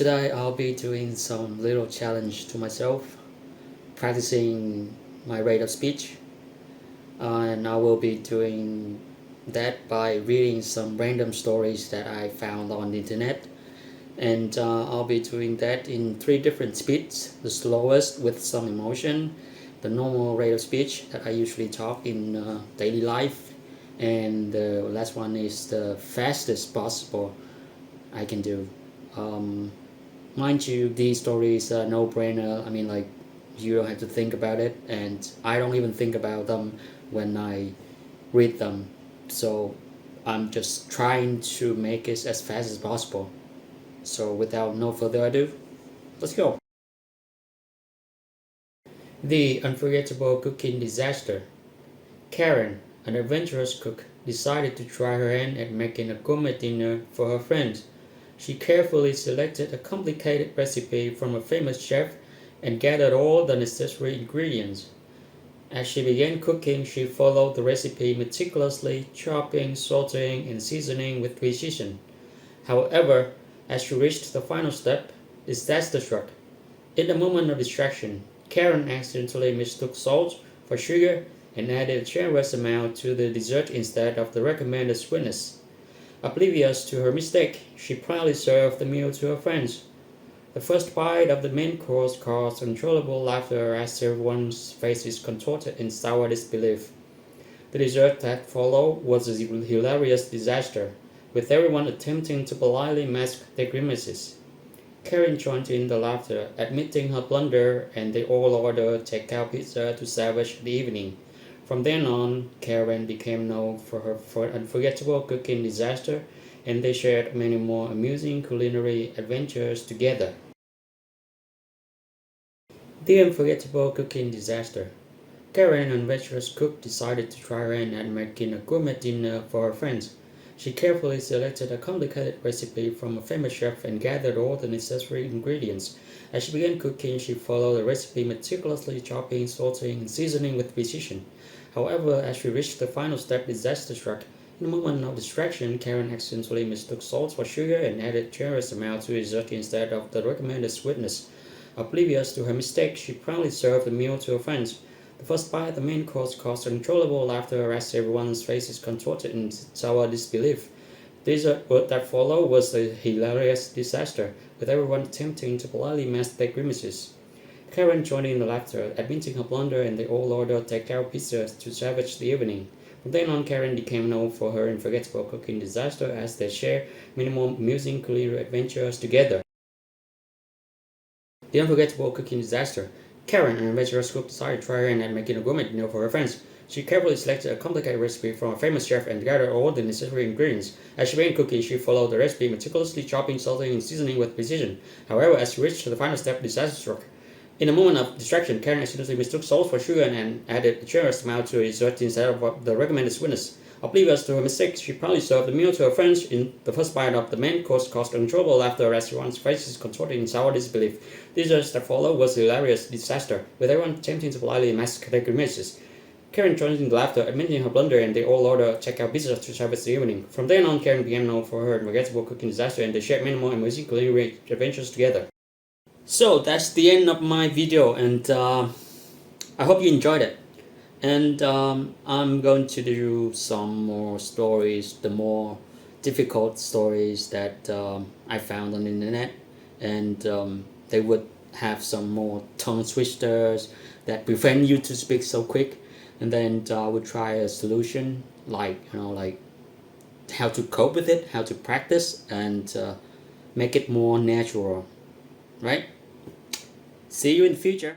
today I'll be doing some little challenge to myself, practicing my rate of speech, and I will be doing that by reading some random stories that I found on the internet. And I'll be doing that in 3 different speeds: the slowest with some emotion, the normal rate of speech that I usually talk in daily life, and the last one is the fastest possible I can do. Um, Mind you, these stories are no brainer. I mean, like, you don't have to think about it, and I don't even think about them when I read them. So I'm just trying to make it as fast as possible. So without no further ado, let's go. The unforgettable cooking disaster. Karen, an adventurous cook, decided to try her hand at making a gourmet dinner for her friends. She carefully selected a complicated recipe from a famous chef and gathered all the necessary ingredients. As she began cooking, she followed the recipe meticulously, chopping, sauteing, and seasoning with precision. However, as she reached the final step, disaster struck. In a moment of distraction, Karen accidentally mistook salt for sugar and added a generous amount to the dessert instead of the recommended sweetness. Oblivious to her mistake, she proudly served the meal to her friends. The first bite of the main course caused uncontrollable laughter as everyone's faces contorted in sour disbelief. The dessert that followed was a hilarious disaster, with everyone attempting to politely mask their grimaces. Karen joined in the laughter, admitting her blunder, and they all ordered takeout pizza to salvage the evening. From then on, Karen became known for her unforgettable cooking disaster, and they shared many more amusing culinary adventures together. The unforgettable cooking disaster. Karen, an adventurous cook, decided to try her hand at making a gourmet dinner for her friends. She carefully selected a complicated recipe from a famous chef and gathered all the necessary ingredients. As she began cooking, she followed the recipe meticulously, chopping, sauteing, and seasoning with precision. However, as she reached the final step, disaster struck. In a moment of distraction, Karen accidentally mistook salt for sugar and added generous amounts to dessert instead of the recommended sweetness. Oblivious to her mistake, she proudly served the meal to her friends. The first bite of the main course caused uncontrollable laughter as everyone's faces contorted in sour disbelief. The dessert that followed was a hilarious disaster, with everyone attempting to politely mask their grimaces. Karen joined in the laughter, admitting her blunder, and they all ordered takeout pizzas to salvage the evening. From then on, Karen became known for her unforgettable cooking disaster as they shared many more amusing culinary adventures together. The unforgettable cooking disaster. Karen, an adventurous cook, decided to try her hand at making a gourmet meal for her friends. She carefully selected a complicated recipe from a famous chef and gathered all the necessary ingredients. As she began cooking, she followed the recipe meticulously, chopping, salting, and seasoning with precision. However, as she reached the final step, disaster struck. In a moment of distraction, Karen accidentally mistook salt for sugar and added a generous amount to the dessert instead of the recommended sweetness. Oblivious to her mistake, she proudly served the meal to her friends. In the first bite of the main course caused uncontrollable laughter as everyone's faces contorted in sour disbelief. The dessert that followed was a hilarious disaster, with everyone attempting to politely mask their grimaces. Karen joined in the laughter, admitting her blunder, and they all ordered takeout pizzas to salvage the evening. From then on, Karen became known for her unforgettable cooking disaster, and they shared many more amusing culinary adventures together. So that's the end of my video, and I hope you enjoyed it. And I'm going to do some more stories, the more difficult stories that I found on the internet, and they would have some more tongue twisters that prevent you to speak so quick. And then I would try a solution, like like how to cope with it, how to practice, and make it more natural, right? See you in the future.